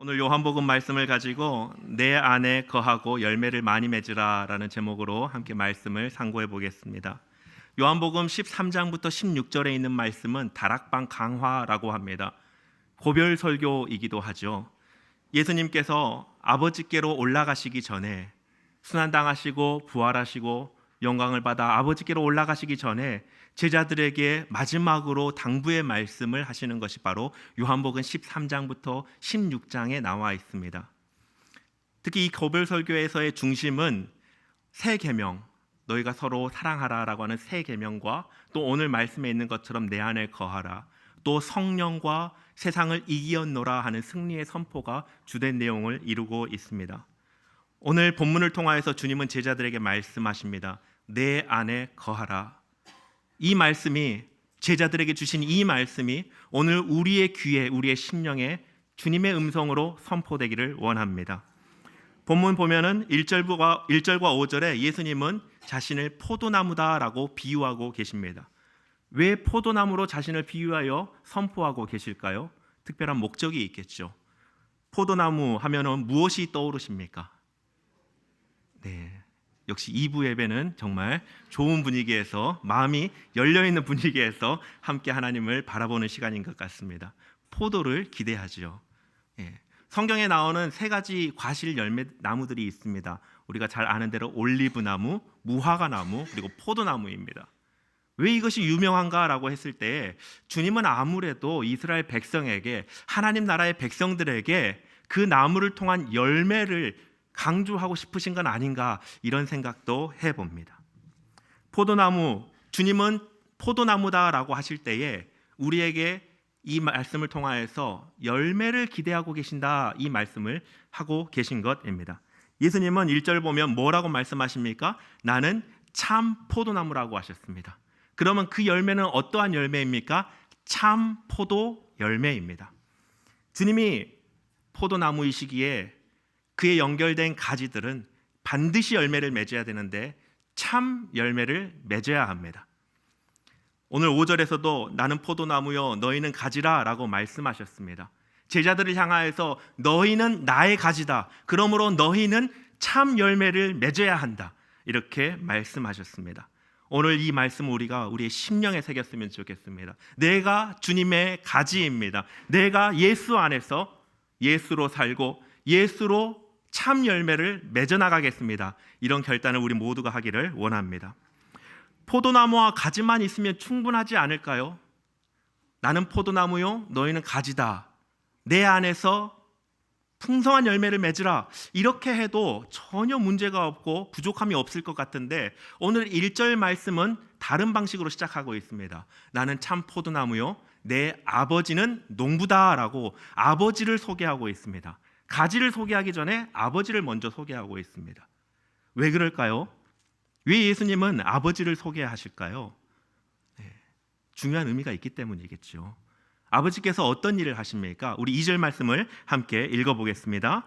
오늘 요한복음 말씀을 가지고 내 안에 거하고 열매를 많이 맺으라라는 제목으로 함께 말씀을 상고해 보겠습니다. 요한복음 13장부터 16절에 있는 말씀은 다락방 강화라고 합니다. 고별 설교이기도 하죠. 예수님께서 아버지께로 올라가시기 전에 순환당하시고 부활하시고 영광을 받아 아버지께로 올라가시기 전에 제자들에게 마지막으로 당부의 말씀을 하시는 것이 바로 요한복음 13장부터 16장에 나와 있습니다. 특히 이 고별 설교에서의 중심은 새 계명, 너희가 서로 사랑하라라고 하는 새 계명과 또 오늘 말씀에 있는 것처럼 내 안에 거하라, 또 성령과 세상을 이기었노라 하는 승리의 선포가 주된 내용을 이루고 있습니다. 오늘 본문을 통하여서 주님은 제자들에게 말씀하십니다. 내 안에 거하라. 이 말씀이, 제자들에게 주신 이 말씀이 오늘 우리의 귀에, 우리의 심령에 주님의 음성으로 선포되기를 원합니다. 본문 보면은 1절과 5절에 예수님은 자신을 포도나무다라고 비유하고 계십니다. 왜 포도나무로 자신을 비유하여 선포하고 계실까요? 특별한 목적이 있겠죠. 포도나무 하면은 무엇이 떠오르십니까? 네, 역시 2부 예배는 정말 좋은 분위기에서, 마음이 열려있는 분위기에서 함께 하나님을 바라보는 시간인 것 같습니다. 포도를 기대하죠. 성경에 나오는 세 가지 과실 열매 나무들이 있습니다. 우리가 잘 아는 대로 올리브나무, 무화과나무, 그리고 포도나무입니다. 왜 이것이 유명한가라고 했을 때 주님은 아무래도 이스라엘 백성에게, 하나님 나라의 백성들에게 그 나무를 통한 열매를 강조하고 싶으신 건 아닌가, 이런 생각도 해봅니다. 포도나무, 주님은 포도나무다라고 하실 때에 우리에게 이 말씀을 통하여서 열매를 기대하고 계신다, 이 말씀을 하고 계신 것입니다. 예수님은 1절 보면 뭐라고 말씀하십니까? 나는 참 포도나무라고 하셨습니다. 그러면 그 열매는 어떠한 열매입니까? 참 포도 열매입니다. 주님이 포도나무이시기에 그에 연결된 가지들은 반드시 열매를 맺어야 되는데 참 열매를 맺어야 합니다. 오늘 5절에서도 나는 포도나무요 너희는 가지라 라고 말씀하셨습니다. 제자들을 향하여서 너희는 나의 가지다, 그러므로 너희는 참 열매를 맺어야 한다, 이렇게 말씀하셨습니다. 오늘 이 말씀 우리가 우리의 심령에 새겼으면 좋겠습니다. 내가 주님의 가지입니다. 내가 예수 안에서 예수로 살고 예수로 참 열매를 맺어나가겠습니다. 이런 결단을 우리 모두가 하기를 원합니다. 포도나무와 가지만 있으면 충분하지 않을까요? 나는 포도나무요 너희는 가지다, 내 안에서 풍성한 열매를 맺으라, 이렇게 해도 전혀 문제가 없고 부족함이 없을 것 같은데 오늘 1절 말씀은 다른 방식으로 시작하고 있습니다. 나는 참 포도나무요 내 아버지는 농부다라고 아버지를 소개하고 있습니다. 가지를 소개하기 전에 아버지를 먼저 소개하고 있습니다. 왜 그럴까요? 왜 예수님은 아버지를 소개하실까요? 중요한 의미가 있기 때문이겠죠. 아버지께서 어떤 일을 하십니까? 우리 2절 말씀을 함께 읽어보겠습니다.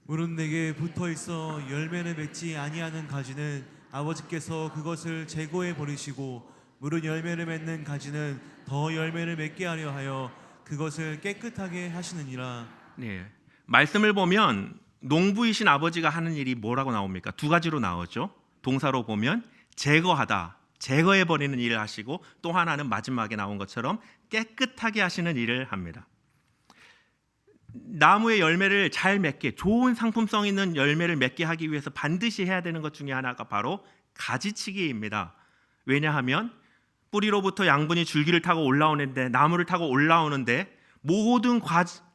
물은 내게 붙어 있어 열매를 맺지 아니하는 가지는 아버지께서 그것을 제거해 버리시고, 물은 열매를 맺는 가지는 더 열매를 맺게 하려 하여 그것을 깨끗하게 하시느니라. 네, 말씀을 보면 농부이신 아버지가 하는 일이 뭐라고 나옵니까? 두 가지로 나오죠. 동사로 보면 제거하다, 제거해버리는 일을 하시고, 또 하나는 마지막에 나온 것처럼 깨끗하게 하시는 일을 합니다. 나무의 열매를 잘 맺게, 좋은 상품성 있는 열매를 맺게 하기 위해서 반드시 해야 되는 것 중에 하나가 바로 가지치기입니다. 왜냐하면 뿌리로부터 양분이 줄기를 타고 올라오는데, 나무를 타고 올라오는데 모든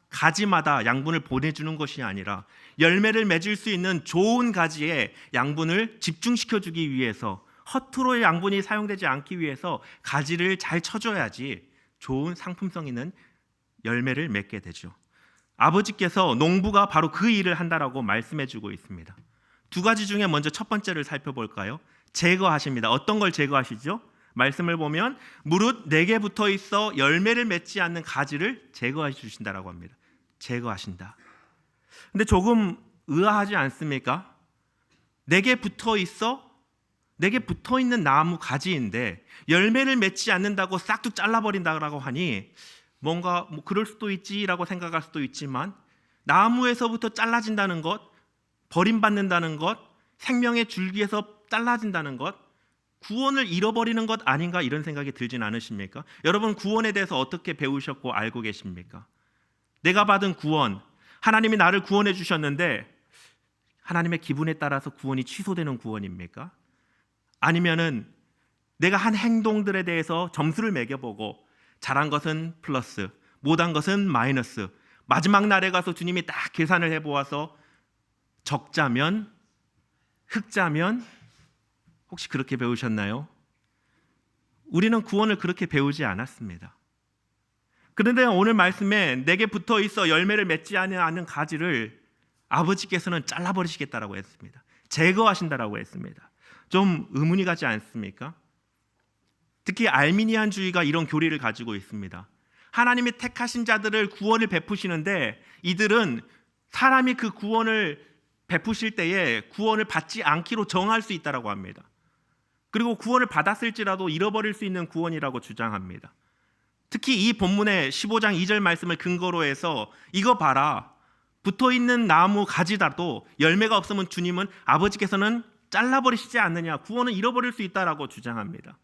가지마다 양분을 보내주는 것이 아니라 열매를 맺을 수 있는 좋은 가지에 양분을 집중시켜주기 위해서, 허투루 양분이 사용되지 않기 위해서 가지를 잘 쳐줘야지 좋은 상품성 있는 열매를 맺게 되죠. 아버지께서, 농부가 바로 그 일을 한다라고 말씀해주고 있습니다. 두 가지 중에 먼저 첫 번째를 살펴볼까요? 제거하십니다. 어떤 걸 제거하시죠? 말씀을 보면 무릇 내게 붙어 있어 열매를 맺지 않는 가지를 제거해 주신다라고 합니다. 제거하신다. 근데 조금 의아하지 않습니까? 내게 붙어 있어, 내게 붙어 있는 나무 가지인데 열매를 맺지 않는다고 싹둑 잘라버린다라고 하니 뭔가 그럴 수도 있지라고 생각할 수도 있지만, 나무에서부터 잘라진다는 것, 버림받는다는 것, 생명의 줄기에서 잘라진다는 것, 구원을 잃어버리는 것 아닌가 이런 생각이 들진 않으십니까? 여러분 구원에 대해서 어떻게 배우셨고 알고 계십니까? 내가 받은 구원, 하나님이 나를 구원해 주셨는데 하나님의 기분에 따라서 구원이 취소되는 구원입니까? 아니면은 내가 한 행동들에 대해서 점수를 매겨보고 잘한 것은 플러스, 못한 것은 마이너스, 마지막 날에 가서 주님이 딱 계산을 해보아서 적자면, 흑자면, 혹시 그렇게 배우셨나요? 우리는 구원을 그렇게 배우지 않았습니다. 그런데 오늘 말씀에 내게 붙어 있어 열매를 맺지 않는 가지를 아버지께서는 잘라버리시겠다라고 했습니다. 제거하신다라고 했습니다. 좀 의문이 가지 않습니까? 특히 알미니안주의가 이런 교리를 가지고 있습니다. 하나님이 택하신 자들을 구원을 베푸시는데 이들은 사람이 그 구원을 베푸실 때에 구원을 받지 않기로 정할 수 있다라고 합니다. 그리고 구원을 받았을지라도 잃어버릴 수 있는 구원이라고 주장합니다. 특히 이 본문의 15장 2절 말씀을 근거로 해서 이거 봐라, 붙어있는 나무 가지라도 열매가 없으면 주님은 아버지께서는 잘라버리시지 않느냐, 구원을 잃어버릴 수 있다라고 주장합니다.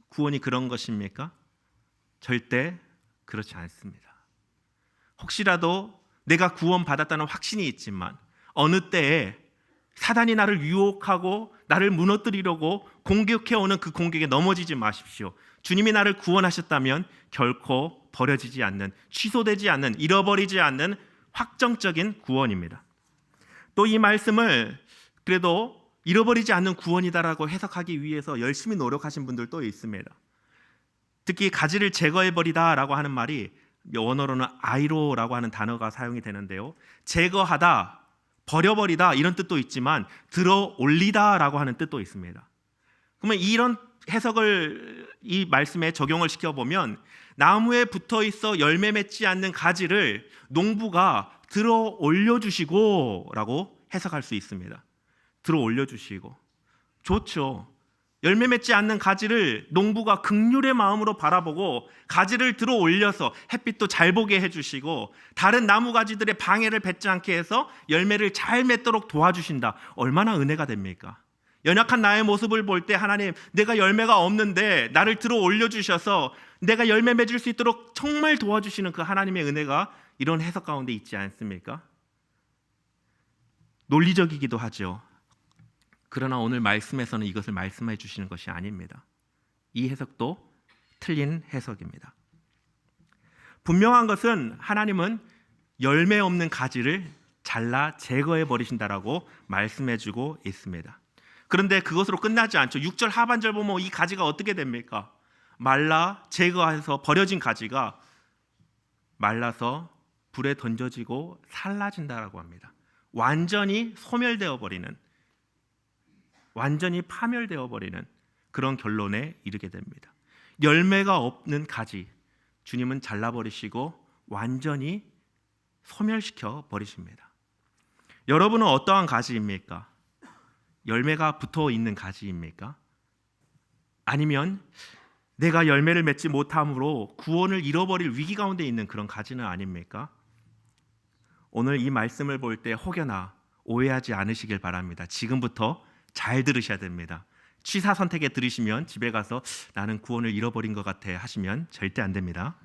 구원이 그런 것입니까? 절대 그렇지 않습니다. 혹시라도 내가 구원받았다는 확신이 있지만 어느 때에 사단이 나를 유혹하고 나를 무너뜨리려고 공격해오는 그 공격에 넘어지지 마십시오. 주님이 나를 구원하셨다면 결코 버려지지 않는, 취소되지 않는, 잃어버리지 않는 확정적인 구원입니다. 또 이 말씀을 그래도 잃어버리지 않는 구원이다라고 해석하기 위해서 열심히 노력하신 분들도 있습니다. 특히 가지를 제거해버리다라고 하는 말이 원어로는 아이로라고 하는 단어가 사용이 되는데요, 제거하다, 버려버리다 이런 뜻도 있지만 들어 올리다라고 하는 뜻도 있습니다. 그러면 이런 해석을 이 말씀에 적용을 시켜보면 나무에 붙어있어 열매 맺지 않는 가지를 농부가 들어 올려주시고 라고 해석할 수 있습니다. 들어 올려주시고, 좋죠. 열매 맺지 않는 가지를 농부가 긍휼의 마음으로 바라보고 가지를 들어 올려서 햇빛도 잘 보게 해주시고 다른 나무 가지들의 방해를 뱉지 않게 해서 열매를 잘 맺도록 도와주신다. 얼마나 은혜가 됩니까? 연약한 나의 모습을 볼 때 하나님, 내가 열매가 없는데 나를 들어 올려주셔서 내가 열매 맺을 수 있도록 정말 도와주시는 그 하나님의 은혜가 이런 해석 가운데 있지 않습니까? 논리적이기도 하죠. 그러나 오늘 말씀에서는 이것을 말씀해 주시는 것이 아닙니다. 이 해석도 틀린 해석입니다. 분명한 것은 하나님은 열매 없는 가지를 잘라 제거해 버리신다라고 말씀해 주고 있습니다. 그런데 그것으로 끝나지 않죠. 6절 하반절 보면 이 가지가 어떻게 됩니까? 말라 제거해서 버려진 가지가 말라서 불에 던져지고 살라진다라고 합니다. 완전히 소멸되어 버리는, 완전히 파멸되어 버리는 그런 결론에 이르게 됩니다. 열매가 없는 가지 주님은 잘라버리시고 완전히 소멸시켜 버리십니다. 여러분은 어떠한 가지입니까? 열매가 붙어 있는 가지입니까? 아니면 내가 열매를 맺지 못함으로 구원을 잃어버릴 위기 가운데 있는 그런 가지는 아닙니까? 오늘 이 말씀을 볼 때 혹여나 오해하지 않으시길 바랍니다. 지금부터 잘 들으셔야 됩니다. 취사 선택에 들으시면 집에 가서 나는 구원을 잃어버린 것 같아 하시면 절대 안 됩니다.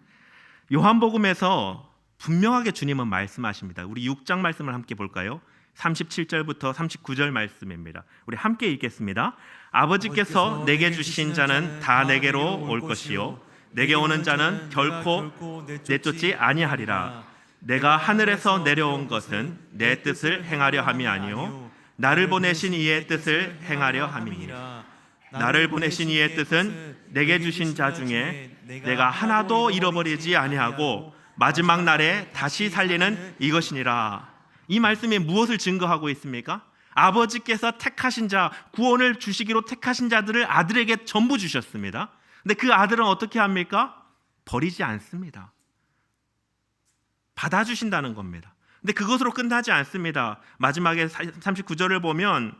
요한복음에서 분명하게 주님은 말씀하십니다. 우리 6장 말씀을 함께 볼까요? 37절부터 39절 말씀입니다. 우리 함께 읽겠습니다. 아버지께서 내게 주신 자는 다 내게로 올 것이요 내게 오는 자는 결코 내쫓지 아니하리라. 내가 하늘에서 내려온 것은 내 뜻을 행하려 함이 아니요 나를 보내신 이의 뜻을 행하려 함이니라. 나를 보내신 이의 뜻은 내게 주신 자 중에 내가 하나도 잃어버리지 아니하고 마지막 날에 다시 살리는 이것이니라. 이 말씀이 무엇을 증거하고 있습니까? 아버지께서 택하신 자, 구원을 주시기로 택하신 자들을 아들에게 전부 주셨습니다. 근데 그 아들은 어떻게 합니까? 버리지 않습니다. 받아주신다는 겁니다. 근데 그것으로 끝나지 않습니다. 마지막에 39절을 보면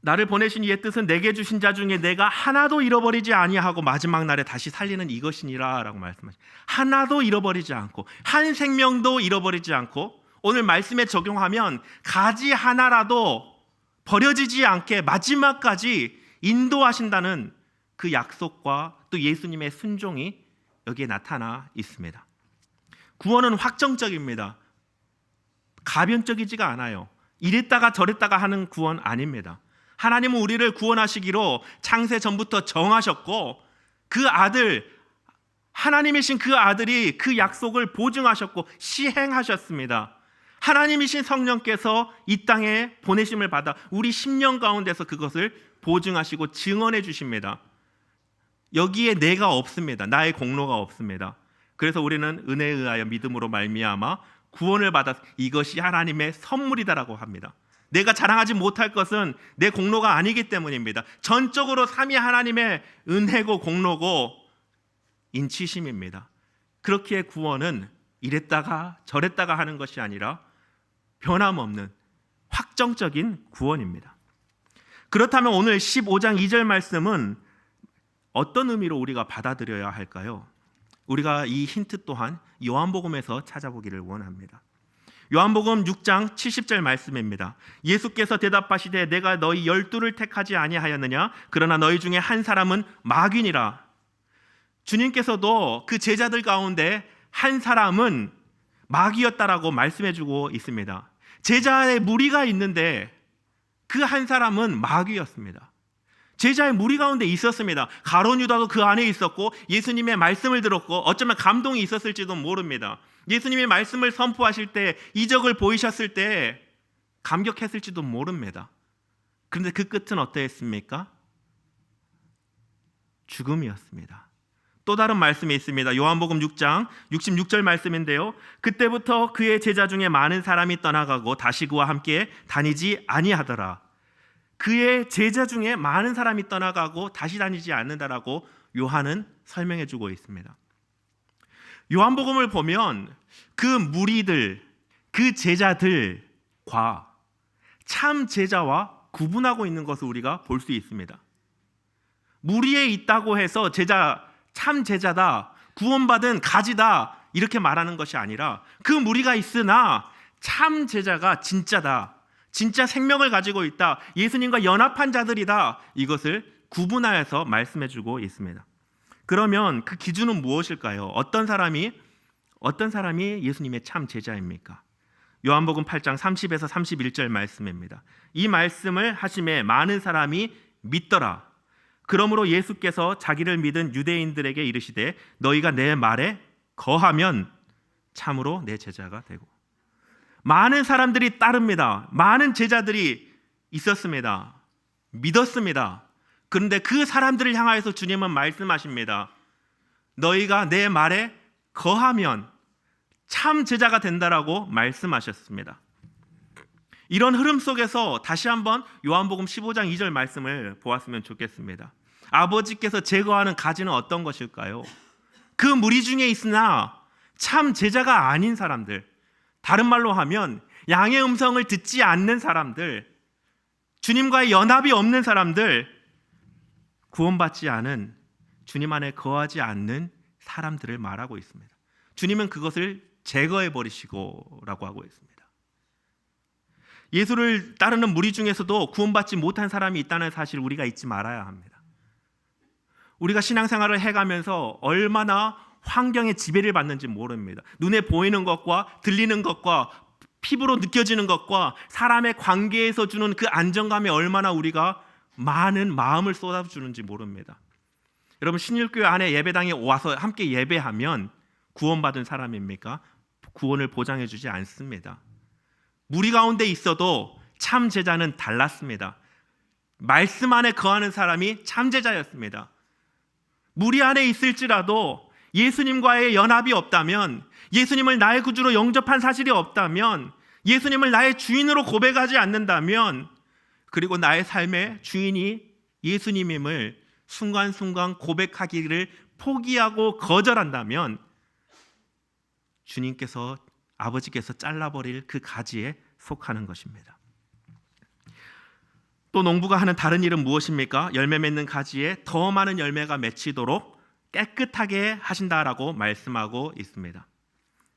나를 보내신 이의 뜻은 내게 주신 자 중에 내가 하나도 잃어버리지 아니하고 마지막 날에 다시 살리는 이것이니라 라고 말씀하십니다. 하나도 잃어버리지 않고 한 생명도 잃어버리지 않고 오늘 말씀에 적용하면 가지 하나라도 버려지지 않게 마지막까지 인도하신다는 그 약속과 또 예수님의 순종이 여기에 나타나 있습니다. 구원은 확정적입니다. 가변적이지가 않아요. 이랬다가 저랬다가 하는 구원 아닙니다. 하나님은 우리를 구원하시기로 창세 전부터 정하셨고 그 아들, 하나님이신 그 아들이 그 약속을 보증하셨고 시행하셨습니다. 하나님이신 성령께서 이 땅에 보내심을 받아 우리 심령 가운데서 그것을 보증하시고 증언해 주십니다. 여기에 내가 없습니다. 나의 공로가 없습니다. 그래서 우리는 은혜에 의하여 믿음으로 말미암아 구원을 받아 이것이 하나님의 선물이다라고 합니다. 내가 자랑하지 못할 것은 내 공로가 아니기 때문입니다. 전적으로 삼위 하나님의 은혜고 공로고 인치심입니다. 그렇기에 구원은 이랬다가 저랬다가 하는 것이 아니라 변함없는 확정적인 구원입니다. 그렇다면 오늘 15장 2절 말씀은 어떤 의미로 우리가 받아들여야 할까요? 우리가 이 힌트 또한 요한복음에서 찾아보기를 원합니다. 요한복음 6장 70절 말씀입니다. 예수께서 대답하시되 내가 너희 12를 택하지 아니하였느냐? 그러나 너희 중에 한 사람은 마귀니라. 주님께서도 그 제자들 가운데 한 사람은 마귀였다라고 말씀해주고 있습니다. 제자의 무리가 있는데 그 한 사람은 마귀였습니다. 제자의 무리 가운데 있었습니다. 가룟 유다도 그 안에 있었고 예수님의 말씀을 들었고 어쩌면 감동이 있었을지도 모릅니다. 예수님의 말씀을 선포하실 때 이적을 보이셨을 때 감격했을지도 모릅니다. 그런데 그 끝은 어떠했습니까? 죽음이었습니다. 또 다른 말씀이 있습니다. 요한복음 6장 66절 말씀인데요. 그때부터 그의 제자 중에 많은 사람이 떠나가고 다시 그와 함께 다니지 아니하더라. 그의 제자 중에 많은 사람이 떠나가고 다시 다니지 않는다라고 요한은 설명해 주고 있습니다. 요한복음을 보면 그 무리들, 그 제자들과 참 제자와 구분하고 있는 것을 우리가 볼 수 있습니다. 무리에 있다고 해서 참 제자다, 구원받은 가지다 이렇게 말하는 것이 아니라 그 무리가 있으나 참 제자가 진짜다, 진짜 생명을 가지고 있다, 예수님과 연합한 자들이다, 이것을 구분하여서 말씀해주고 있습니다. 그러면 그 기준은 무엇일까요? 어떤 사람이 예수님의 참 제자입니까? 요한복음 8장 30에서 31절 말씀입니다. 이 말씀을 하심에 많은 사람이 믿더라. 그러므로 예수께서 자기를 믿은 유대인들에게 이르시되 너희가 내 말에 거하면 참으로 내 제자가 되고. 많은 사람들이 따릅니다. 많은 제자들이 있었습니다. 믿었습니다. 그런데 그 사람들을 향하여서 주님은 말씀하십니다. 너희가 내 말에 거하면 참 제자가 된다라고 말씀하셨습니다. 이런 흐름 속에서 다시 한번 요한복음 15장 2절 말씀을 보았으면 좋겠습니다. 아버지께서 제거하는 가지는 어떤 것일까요? 그 무리 중에 있으나 참 제자가 아닌 사람들, 다른 말로 하면 양의 음성을 듣지 않는 사람들, 주님과의 연합이 없는 사람들, 구원받지 않은, 주님 안에 거하지 않는 사람들을 말하고 있습니다. 주님은 그것을 제거해 버리시고라고 하고 있습니다. 예수를 따르는 무리 중에서도 구원받지 못한 사람이 있다는 사실 우리가 잊지 말아야 합니다. 우리가 신앙생활을 해가면서 얼마나 환경의 지배를 받는지 모릅니다. 눈에 보이는 것과 들리는 것과 피부로 느껴지는 것과 사람의 관계에서 주는 그 안정감에 얼마나 우리가 많은 마음을 쏟아주는지 모릅니다. 여러분, 신일교회 안에 예배당에 와서 함께 예배하면 구원받은 사람입니까? 구원을 보장해 주지 않습니다. 무리 가운데 있어도 참 제자는 달랐습니다. 말씀 안에 거하는 사람이 참 제자였습니다. 무리 안에 있을지라도 예수님과의 연합이 없다면, 예수님을 나의 구주로 영접한 사실이 없다면, 예수님을 나의 주인으로 고백하지 않는다면, 그리고 나의 삶의 주인이 예수님임을 순간순간 고백하기를 포기하고 거절한다면 주님께서, 아버지께서 잘라버릴 그 가지에 속하는 것입니다. 또 농부가 하는 다른 일은 무엇입니까? 열매 맺는 가지에 더 많은 열매가 맺히도록 깨끗하게 하신다라고 말씀하고 있습니다.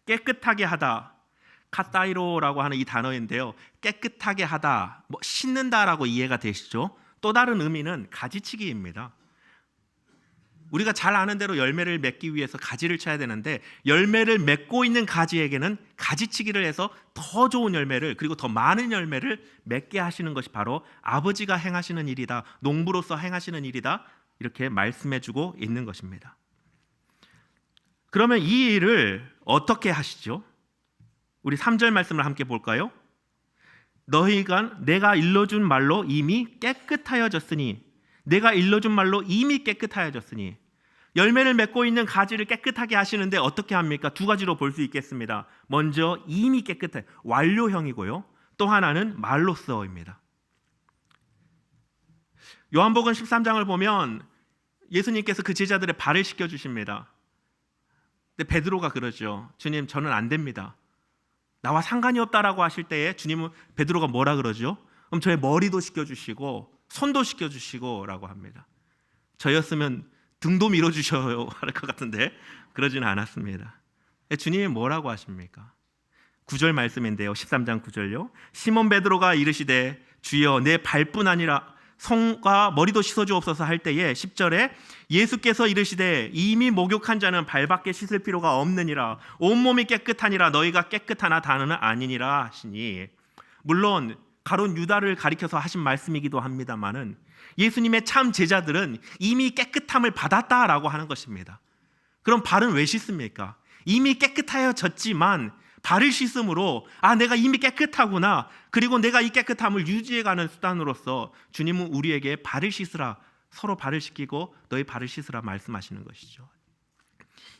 깨끗하게 하다, 카타이로라고 하는 이 단어인데요. 깨끗하게 하다, 씻는다라고 이해가 되시죠? 또 다른 의미는 가지치기입니다. 우리가 잘 아는 대로 열매를 맺기 위해서 가지를 쳐야 되는데, 열매를 맺고 있는 가지에게는 가지치기를 해서 더 좋은 열매를, 그리고 더 많은 열매를 맺게 하시는 것이 바로 아버지가 행하시는 일이다, 농부로서 행하시는 일이다, 이렇게 말씀해주고 있는 것입니다. 그러면 이 일을 어떻게 하시죠? 우리 3절 말씀을 함께 볼까요? 너희가 내가 일러준 말로 이미 깨끗하여졌으니, 내가 일러준 말로 이미 깨끗하여졌으니, 열매를 맺고 있는 가지를 깨끗하게 하시는데 어떻게 합니까? 두 가지로 볼 수 있겠습니다. 먼저 이미 깨끗해, 완료형이고요. 또 하나는 말로써입니다. 요한복음 13장을 보면 예수님께서 그 제자들의 발을 씻겨주십니다. 근데 베드로가 그러죠. 주님, 저는 안 됩니다. 나와 상관이 없다라고 하실 때에 주님은, 베드로가 뭐라 그러죠? 그럼 저의 머리도 씻겨주시고 손도 씻겨주시고 라고 합니다. 저였으면 등도 밀어주셔야 할 것 같은데 그러지는 않았습니다. 주님이 뭐라고 하십니까? 9절 말씀인데요. 13장 9절요. 시몬 베드로가 이르시되 주여 내 발뿐 아니라 손과 머리도 씻어주옵소서 할 때에 10절에 예수께서 이르시되 이미 목욕한 자는 발밖에 씻을 필요가 없느니라, 온몸이 깨끗하니라, 너희가 깨끗하나 다는 아니니라 하시니, 물론 가론 유다를 가리켜서 하신 말씀이기도 합니다만은 예수님의 참 제자들은 이미 깨끗함을 받았다라고 하는 것입니다. 그럼 발은 왜 씻습니까? 이미 깨끗하여졌지만 발을 씻음으로 내가 이미 깨끗하구나, 그리고 내가 이 깨끗함을 유지해가는 수단으로서 주님은 우리에게 발을 씻으라, 서로 발을 씻기고 너희 발을 씻으라 말씀하시는 것이죠.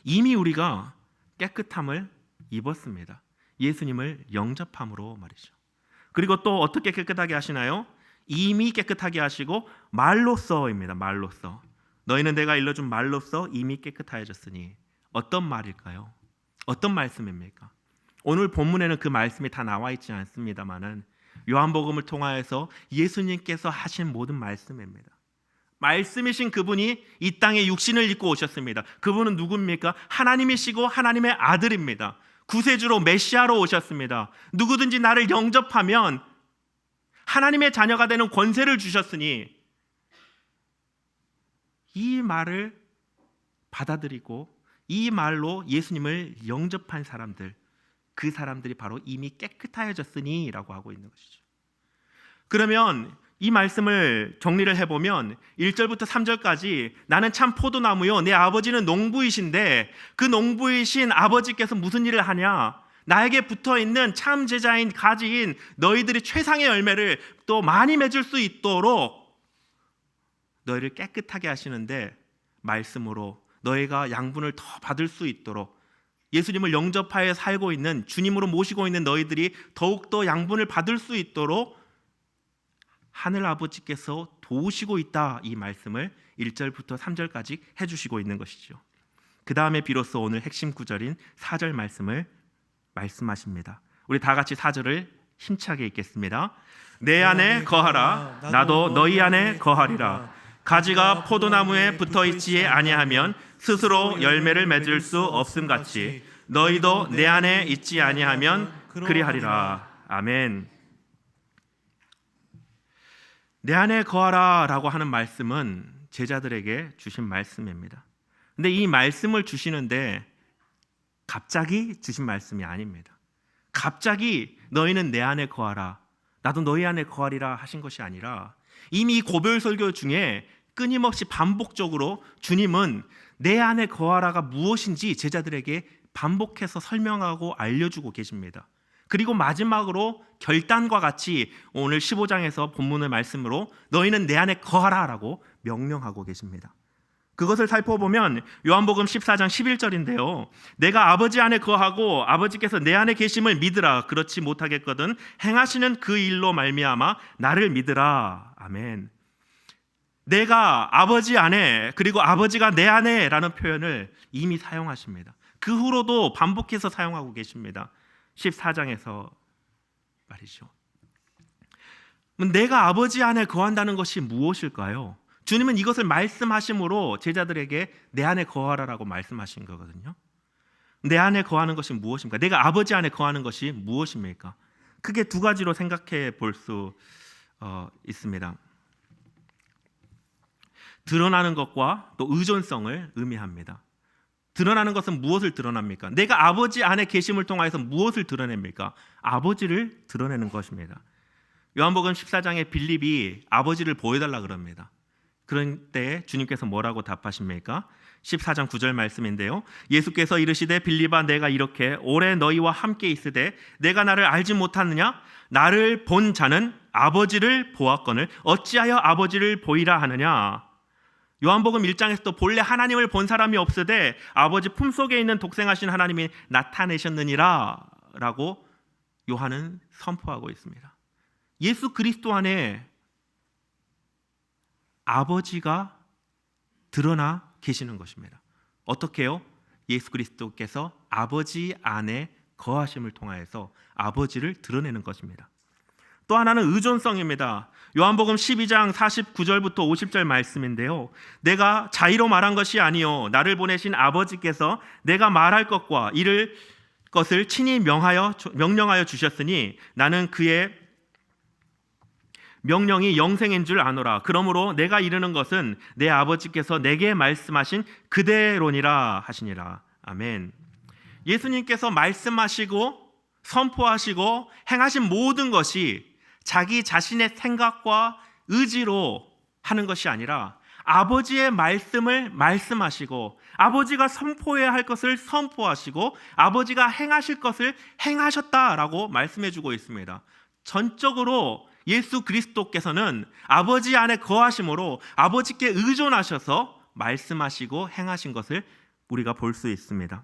이미 우리가 깨끗함을 입었습니다. 예수님을 영접함으로 말이죠. 그리고 또 어떻게 깨끗하게 하시나요? 이미 깨끗하게 하시고 말로써입니다. 말로써. 너희는 내가 일러준 말로써 이미 깨끗하여졌으니. 어떤 말일까요? 어떤 말씀입니까? 오늘 본문에는 그 말씀이 다 나와 있지 않습니다만은 요한복음을 통하여서 예수님께서 하신 모든 말씀입니다. 말씀이신 그분이 이 땅에 육신을 입고 오셨습니다. 그분은 누굽니까? 하나님이시고 하나님의 아들입니다. 구세주로 메시아로 오셨습니다. 누구든지 나를 영접하면 하나님의 자녀가 되는 권세를 주셨으니, 이 말을 받아들이고 이 말로 예수님을 영접한 사람들, 그 사람들이 바로 이미 깨끗하여졌으니 라고 하고 있는 것이죠. 그러면 이 말씀을 정리를 해보면 1절부터 3절까지 나는 참 포도나무요 내 아버지는 농부이신데, 그 농부이신 아버지께서 무슨 일을 하냐? 나에게 붙어있는 참 제자인 가지인 너희들이 최상의 열매를 또 많이 맺을 수 있도록 너희를 깨끗하게 하시는데, 말씀으로 너희가 양분을 더 받을 수 있도록, 예수님을 영접하여 살고 있는, 주님으로 모시고 있는 너희들이 더욱더 양분을 받을 수 있도록 하늘 아버지께서 도우시고 있다, 이 말씀을 1절부터 3절까지 해주시고 있는 것이죠. 그 다음에 비로소 오늘 핵심 구절인 4절 말씀을 말씀하십니다. 우리 다 같이 4절을 힘차게 읽겠습니다. 내 안에 거하라, 나도 너희 안에 거하리라. 가지가 포도나무에 붙어있지 아니하면 스스로 열매를 맺을 수 없음같이 너희도 내 안에 있지 아니하면 그리하리라. 아멘. 내 안에 거하라 라고 하는 말씀은 제자들에게 주신 말씀입니다. 근데 이 말씀을 주시는데 갑자기 주신 말씀이 아닙니다. 갑자기 너희는 내 안에 거하라, 나도 너희 안에 거하리라 하신 것이 아니라, 이미 고별 설교 중에 끊임없이 반복적으로 주님은 내 안에 거하라가 무엇인지 제자들에게 반복해서 설명하고 알려주고 계십니다. 그리고 마지막으로 결단과 같이 오늘 15장에서 본문의 말씀으로 너희는 내 안에 거하라 라고 명령하고 계십니다. 그것을 살펴보면 요한복음 14장 11절인데요. 내가 아버지 안에 거하고 아버지께서 내 안에 계심을 믿으라. 그렇지 못하겠거든 행하시는 그 일로 말미암아 나를 믿으라. 아멘. 내가 아버지 안에, 그리고 아버지가 내 안에 라는 표현을 이미 사용하십니다. 그 후로도 반복해서 사용하고 계십니다. 14장에서 말이죠. 내가 아버지 안에 거한다는 것이 무엇일까요? 주님은 이것을 말씀하심으로 제자들에게 내 안에 거하라라고 말씀하신 거거든요. 내 안에 거하는 것이 무엇입니까? 내가 아버지 안에 거하는 것이 무엇입니까? 크게 두 가지로 생각해 볼 수 있습니다. 드러나는 것과 또 의존성을 의미합니다. 드러나는 것은 무엇을 드러납니까? 내가 아버지 안에 계심을 통하여서 무엇을 드러냅니까? 아버지를 드러내는 것입니다. 요한복음 14장에 빌립이 아버지를 보여달라 그럽니다. 그런 때 주님께서 뭐라고 답하십니까? 14장 9절 말씀인데요. 예수께서 이르시되 빌립아 내가 이렇게 오래 너희와 함께 있으되 내가 나를 알지 못하느냐? 나를 본 자는 아버지를 보았거늘 어찌하여 아버지를 보이라 하느냐? 요한복음 1장에서도 본래 하나님을 본 사람이 없으되 아버지 품속에 있는 독생하신 하나님이 나타내셨느니라 라고 요한은 선포하고 있습니다. 예수 그리스도 안에 아버지가 드러나 계시는 것입니다. 어떻게요? 예수 그리스도께서 아버지 안에 거하심을 통하여서 아버지를 드러내는 것입니다. 또 하나는 의존성입니다. 요한복음 12장 49절부터 50절 말씀인데요. 내가 자의로 말한 것이 아니요 나를 보내신 아버지께서 내가 말할 것과 이를 것을 친히 명령하여 주셨으니 나는 그의 명령이 영생인 줄 아노라. 그러므로 내가 이르는 것은 내 아버지께서 내게 말씀하신 그대로니라 하시니라. 아멘. 예수님께서 말씀하시고 선포하시고 행하신 모든 것이 자기 자신의 생각과 의지로 하는 것이 아니라 아버지의 말씀을 말씀하시고 아버지가 선포해야 할 것을 선포하시고 아버지가 행하실 것을 행하셨다라고 말씀해 주고 있습니다. 전적으로 예수 그리스도께서는 아버지 안에 거하심으로 아버지께 의존하셔서 말씀하시고 행하신 것을 우리가 볼 수 있습니다.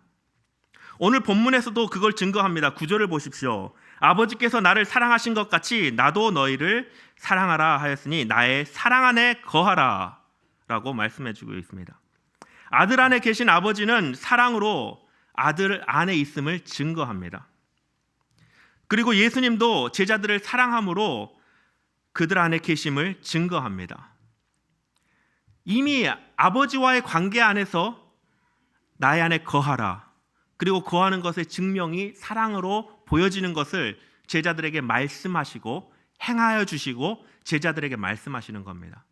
오늘 본문에서도 그걸 증거합니다. 9절을 보십시오. 아버지께서 나를 사랑하신 것 같이 나도 너희를 사랑하라 하였으니 나의 사랑 안에 거하라 라고 말씀해 주고 있습니다. 아들 안에 계신 아버지는 사랑으로 아들 안에 있음을 증거합니다. 그리고 예수님도 제자들을 사랑함으로 그들 안에 계심을 증거합니다. 이미 아버지와의 관계 안에서 나의 안에 거하라. 그리고 거하는 것의 증명이 사랑으로 보여지는 것을 제자들에게 말씀하시고 행하여 주시고 제자들에게 말씀하시는 겁니다.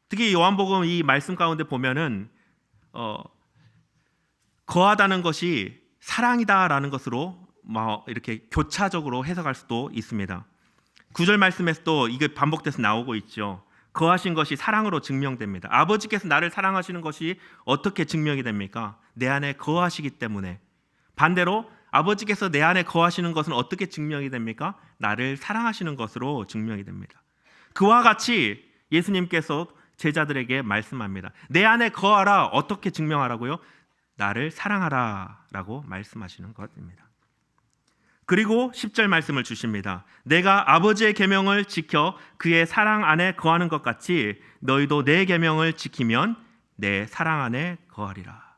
특히 요한복음 이 말씀 가운데 보면은 거하다는 것이 사랑이다라는 것으로 이렇게 교차적으로 해석할 수도 있습니다. 9절 말씀에서도 이게 반복돼서 나오고 있죠. 거하신 것이 사랑으로 증명됩니다. 아버지께서 나를 사랑하시는 것이 어떻게 증명이 됩니까? 내 안에 거하시기 때문에. 반대로 아버지께서 내 안에 거하시는 것은 어떻게 증명이 됩니까? 나를 사랑하시는 것으로 증명이 됩니다. 그와 같이 예수님께서 제자들에게 말씀합니다. 내 안에 거하라. 어떻게 증명하라고요? 나를 사랑하라 라고 말씀하시는 것입니다. 그리고 10절 말씀을 주십니다. 내가 아버지의 계명을 지켜 그의 사랑 안에 거하는 것 같이 너희도 내 계명을 지키면 내 사랑 안에 거하리라.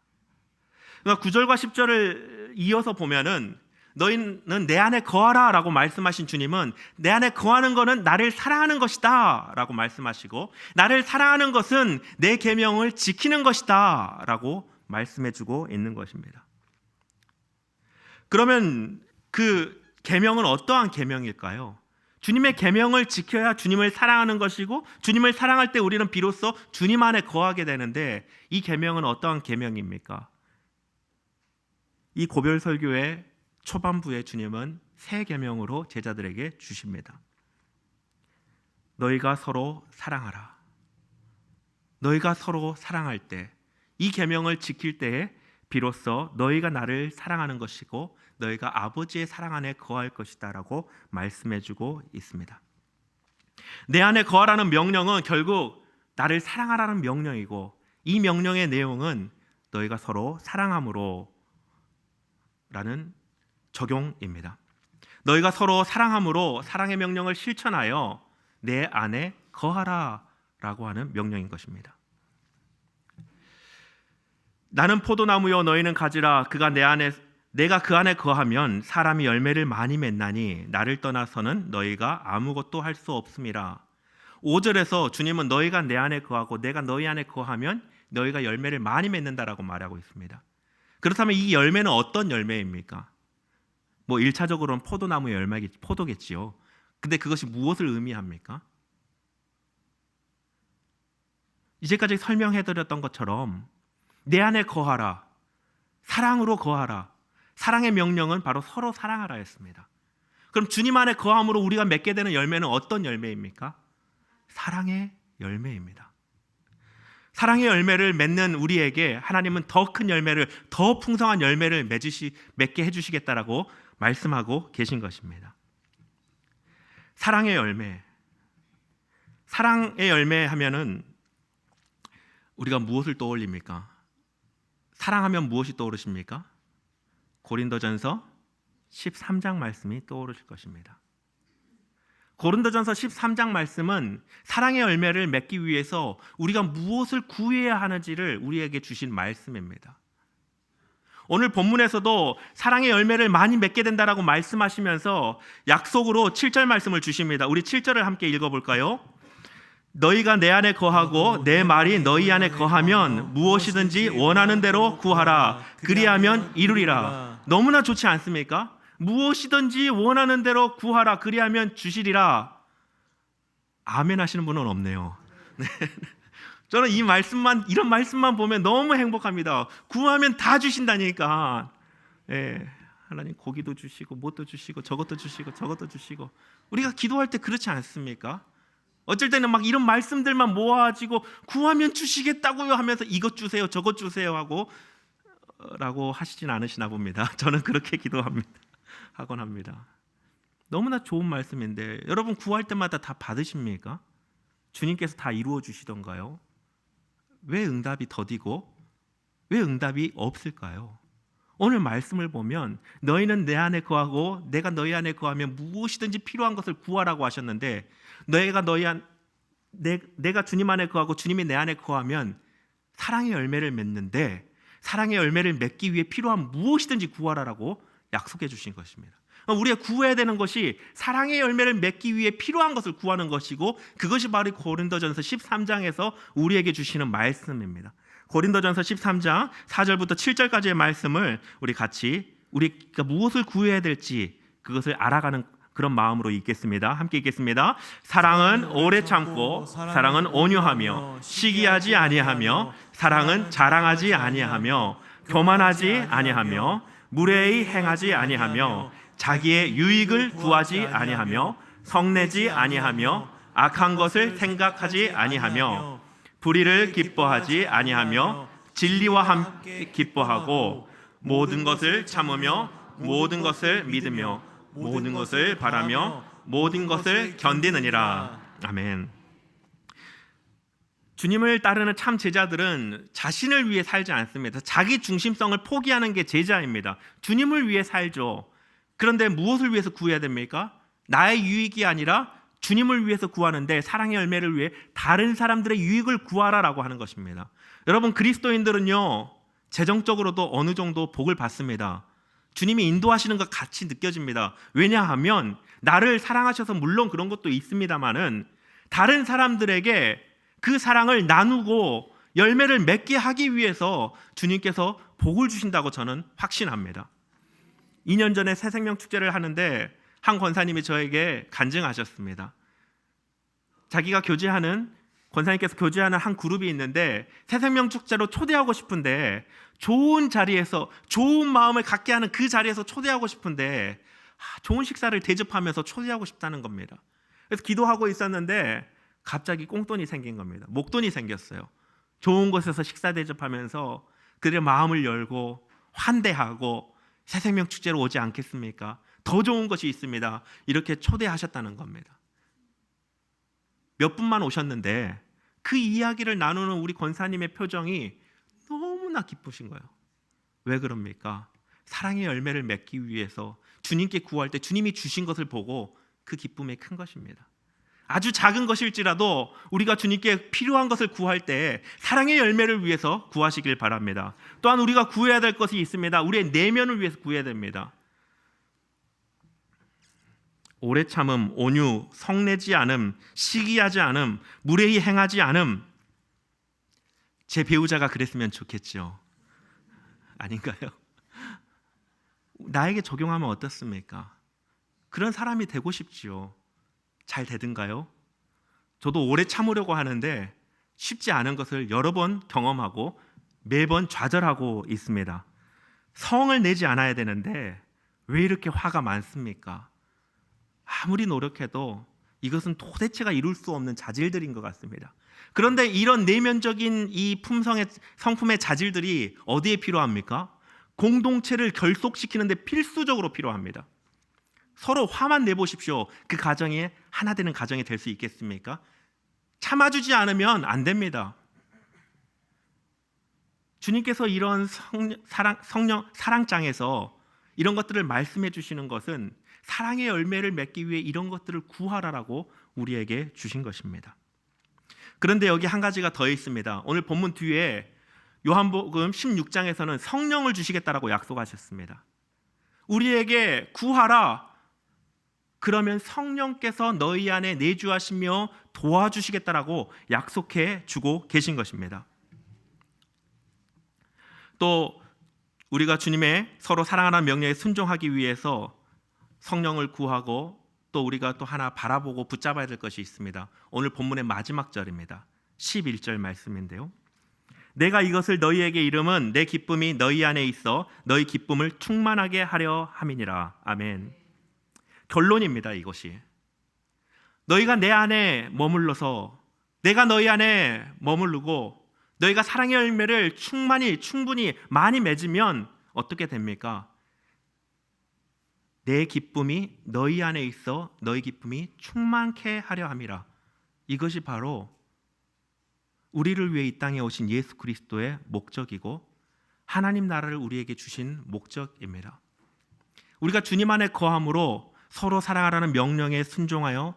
그러니까 9절과 10절을 이어서 보면은 너희는 내 안에 거하라 라고 말씀하신 주님은 내 안에 거하는 것은 나를 사랑하는 것이다 라고 말씀하시고 나를 사랑하는 것은 내 계명을 지키는 것이다 라고 말씀해 주고 있는 것입니다. 그러면 그 계명은 어떠한 계명일까요? 주님의 계명을 지켜야 주님을 사랑하는 것이고 주님을 사랑할 때 우리는 비로소 주님 안에 거하게 되는데 이 계명은 어떠한 계명입니까? 이 고별 설교의 초반부에 주님은 새 계명으로 제자들에게 주십니다. 너희가 서로 사랑하라. 너희가 서로 사랑할 때 이 계명을 지킬 때에 비로소 너희가 나를 사랑하는 것이고 너희가 아버지의 사랑 안에 거할 것이다 라고 말씀해주고 있습니다. 내 안에 거하라는 명령은 결국 나를 사랑하라는 명령이고 이 명령의 내용은 너희가 서로 사랑함으로 라는 적용입니다. 너희가 서로 사랑함으로 사랑의 명령을 실천하여 내 안에 거하라 라고 하는 명령인 것입니다. 나는 포도나무요 너희는 가지라 그가 내 안에 내가 그 안에 거하면 사람이 열매를 많이 맺나니 나를 떠나서는 너희가 아무것도 할 수 없음이라. 5절에서 주님은 너희가 내 안에 거하고 내가 너희 안에 거하면 너희가 열매를 많이 맺는다라고 말하고 있습니다. 그렇다면 이 열매는 어떤 열매입니까? 뭐 1차적으로는 포도나무 열매겠지, 포도겠지요. 근데 그것이 무엇을 의미합니까? 이제까지 설명해드렸던 것처럼 내 안에 거하라, 사랑으로 거하라. 사랑의 명령은 바로 서로 사랑하라 했습니다. 그럼 주님 안에 거함으로 우리가 맺게 되는 열매는 어떤 열매입니까? 사랑의 열매입니다. 사랑의 열매를 맺는 우리에게 하나님은 더 큰 열매를, 더 풍성한 열매를 맺게 해주시겠다라고 말씀하고 계신 것입니다. 사랑의 열매. 사랑의 열매 하면은 우리가 무엇을 떠올립니까? 사랑하면 무엇이 떠오르십니까? 고린도전서 13장 말씀이 떠오르실 것입니다. 고린도전서 13장 말씀은 사랑의 열매를 맺기 위해서 우리가 무엇을 구해야 하는지를 우리에게 주신 말씀입니다. 오늘 본문에서도 사랑의 열매를 많이 맺게 된다라고 말씀하시면서 약속으로 7절 말씀을 주십니다. 우리 7절을 함께 읽어볼까요? 너희가 내 안에 거하고 내 말이 너희 안에 거하면 무엇이든지 원하는 대로 구하라. 그리하면 이루리라. 너무나 좋지 않습니까? 무엇이든지 원하는 대로 구하라. 그리하면 주시리라. 아멘 하시는 분은 없네요. 네. 저는 이 말씀만, 이런 말씀만 보면 너무 행복합니다. 구하면 다 주신다니까. 예, 하나님 고기도 주시고 뭣도 주시고 저것도 주시고 저것도 주시고. 우리가 기도할 때 그렇지 않습니까? 어쩔 때는 막 이런 말씀들만 모아가지고 구하면 주시겠다고요 하면서 이것 주세요 저것 주세요 하고 라고 하시진 않으시나 봅니다. 저는 그렇게 기도합니다. 하곤 합니다. 너무나 좋은 말씀인데 여러분 구할 때마다 다 받으십니까? 주님께서 다 이루어 주시던가요? 왜 응답이 더디고 왜 응답이 없을까요? 오늘 말씀을 보면 너희는 내 안에 거하고 내가 너희 안에 거하면 무엇이든지 필요한 것을 구하라고 하셨는데 내가 주님 안에 거하고 주님이 내 안에 거하면 사랑의 열매를 맺는데 사랑의 열매를 맺기 위해 필요한 무엇이든지 구하라라고 약속해 주신 것입니다. 우리가 구해야 되는 것이 사랑의 열매를 맺기 위해 필요한 것을 구하는 것이고 그것이 바로 고린도전서 13장에서 우리에게 주시는 말씀입니다. 고린도전서 13장 4절부터 7절까지의 말씀을 우리가 무엇을 구해야 될지 그것을 알아가는 그런 마음으로 읽겠습니다. 함께 읽겠습니다. 사랑은 오래 참고 사랑은 온유하며 시기하지 아니하며 사랑은 자랑하지 아니하며 교만하지 아니하며 무례히 행하지 아니하며 자기의 유익을 구하지 아니하며 성내지 아니하며 악한 것을 생각하지 아니하며 불의를 기뻐하지 아니하며 진리와 함께 기뻐하고 모든 것을 참으며 모든 것을 믿으며 모든 것을 바라며 모든 것을 견디느니라. 아멘. 주님을 따르는 참 제자들은 자신을 위해 살지 않습니다. 자기 중심성을 포기하는 게 제자입니다. 주님을 위해 살죠. 그런데 무엇을 위해서 구해야 됩니까? 나의 유익이 아니라 주님을 위해서 구하는데 사랑의 열매를 위해 다른 사람들의 유익을 구하라라고 하는 것입니다. 여러분 그리스도인들은요 재정적으로도 어느 정도 복을 받습니다. 주님이 인도하시는 것 같이 느껴집니다. 왜냐하면 나를 사랑하셔서 물론 그런 것도 있습니다만은 다른 사람들에게 그 사랑을 나누고 열매를 맺게 하기 위해서 주님께서 복을 주신다고 저는 확신합니다. 2년 전에 새생명 축제를 하는데 한 권사님이 저에게 간증하셨습니다. 자기가 권사님께서 교제하는 한 그룹이 있는데 새생명 축제로 초대하고 싶은데 좋은 자리에서 좋은 마음을 갖게 하는 그 자리에서 초대하고 싶은데 좋은 식사를 대접하면서 초대하고 싶다는 겁니다. 그래서 기도하고 있었는데 갑자기 꽁돈이 생긴 겁니다. 목돈이 생겼어요. 좋은 곳에서 식사 대접하면서 그들의 마음을 열고 환대하고 새생명 축제로 오지 않겠습니까? 더 좋은 것이 있습니다. 이렇게 초대하셨다는 겁니다. 몇 분만 오셨는데 그 이야기를 나누는 우리 권사님의 표정이 너무나 기쁘신 거예요. 왜 그럽니까? 사랑의 열매를 맺기 위해서 주님께 구할 때 주님이 주신 것을 보고 그 기쁨이 큰 것입니다. 아주 작은 것일지라도 우리가 주님께 필요한 것을 구할 때 사랑의 열매를 위해서 구하시길 바랍니다. 또한 우리가 구해야 될 것이 있습니다. 우리의 내면을 위해서 구해야 됩니다. 오래 참음, 온유, 성내지 않음, 시기하지 않음, 무례히 행하지 않음. 제 배우자가 그랬으면 좋겠죠. 아닌가요? 나에게 적용하면 어떻습니까? 그런 사람이 되고 싶지요. 잘 되든가요? 저도 오래 참으려고 하는데 쉽지 않은 것을 여러 번 경험하고 매번 좌절하고 있습니다. 성을 내지 않아야 되는데 왜 이렇게 화가 많습니까? 아무리 노력해도 이것은 도대체가 이룰 수 없는 자질들인 것 같습니다. 그런데 이런 내면적인 이 성품의 자질들이 어디에 필요합니까? 공동체를 결속시키는 데 필수적으로 필요합니다. 서로 화만 내보십시오. 그 가정이 하나 되는 가정이 될 수 있겠습니까? 참아주지 않으면 안 됩니다. 주님께서 이런 사랑장에서 이런 것들을 말씀해 주시는 것은 사랑의 열매를 맺기 위해 이런 것들을 구하라라고 우리에게 주신 것입니다. 그런데 여기 한 가지가 더 있습니다. 오늘 본문 뒤에 요한복음 16장에서는 성령을 주시겠다라고 약속하셨습니다. 우리에게 구하라. 그러면 성령께서 너희 안에 내주하시며 도와주시겠다라고 약속해 주고 계신 것입니다. 또 우리가 주님의 서로 사랑하는 명령에 순종하기 위해서 성령을 구하고 또 우리가 또 하나 바라보고 붙잡아야 될 것이 있습니다. 오늘 본문의 마지막 절입니다. 11절 말씀인데요. 내가 이것을 너희에게 이름은 내 기쁨이 너희 안에 있어 너희 기쁨을 충만하게 하려 함이니라. 아멘. 결론입니다. 이것이 너희가 내 안에 머물러서 내가 너희 안에 머무르고 너희가 사랑의 열매를 충분히 많이 맺으면 어떻게 됩니까? 내 기쁨이 너희 안에 있어 너희 기쁨이 충만케 하려 함이라. 이것이 바로 우리를 위해 이 땅에 오신 예수 그리스도의 목적이고 하나님 나라를 우리에게 주신 목적입니다. 우리가 주님 안에 거함으로 서로 사랑하라는 명령에 순종하여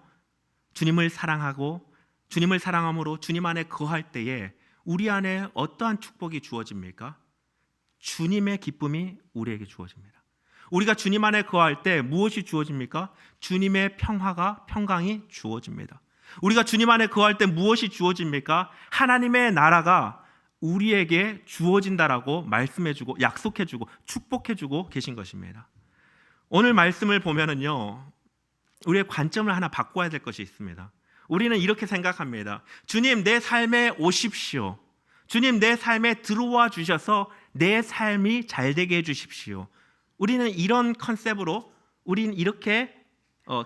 주님을 사랑하고 주님을 사랑함으로 주님 안에 거할 때에 우리 안에 어떠한 축복이 주어집니까? 주님의 기쁨이 우리에게 주어집니다. 우리가 주님 안에 거할 때 무엇이 주어집니까? 주님의 평강이 주어집니다. 우리가 주님 안에 거할 때 무엇이 주어집니까? 하나님의 나라가 우리에게 주어진다라고 말씀해주고 약속해주고 축복해주고 계신 것입니다. 오늘 말씀을 보면은요, 우리의 관점을 하나 바꿔야 될 것이 있습니다. 우리는 이렇게 생각합니다. 주님, 내 삶에 오십시오. 주님, 내 삶에 들어와 주셔서 내 삶이 잘 되게 해주십시오. 우리는 이런 컨셉으로 우리는 이렇게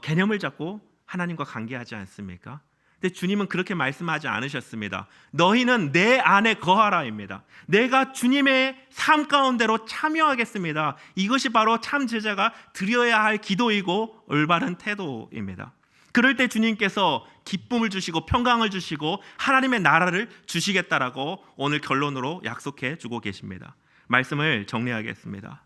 개념을 잡고 하나님과 관계하지 않습니까? 근데 주님은 그렇게 말씀하지 않으셨습니다. 너희는 내 안에 거하라입니다. 내가 주님의 삶 가운데로 참여하겠습니다. 이것이 바로 참 제자가 드려야 할 기도이고 올바른 태도입니다. 그럴 때 주님께서 기쁨을 주시고 평강을 주시고 하나님의 나라를 주시겠다라고 오늘 결론으로 약속해 주고 계십니다. 말씀을 정리하겠습니다.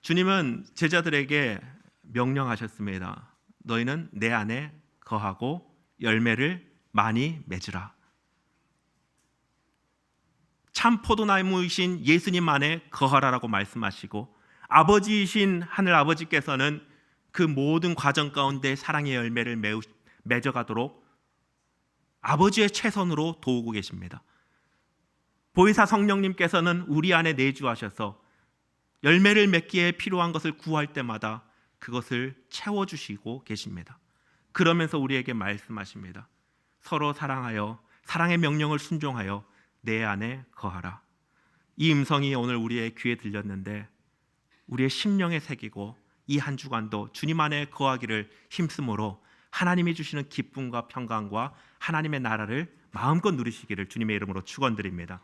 주님은 제자들에게 명령하셨습니다. 너희는 내 안에 거하고 열매를 많이 맺으라. 참 포도나무이신 예수님 안에 거하라라고 말씀하시고 아버지이신 하늘 아버지께서는 그 모든 과정 가운데 사랑의 열매를 맺어가도록 아버지의 최선으로 도우고 계십니다. 보혜사 성령님께서는 우리 안에 내주하셔서 열매를 맺기에 필요한 것을 구할 때마다 그것을 채워주시고 계십니다. 그러면서 우리에게 말씀하십니다. 서로 사랑하여 사랑의 명령을 순종하여 내 안에 거하라. 이 음성이 오늘 우리의 귀에 들렸는데 우리의 심령에 새기고 이 한 주간도 주님 안에 거하기를 힘쓰므로 하나님이 주시는 기쁨과 평강과 하나님의 나라를 마음껏 누리시기를 주님의 이름으로 축원드립니다.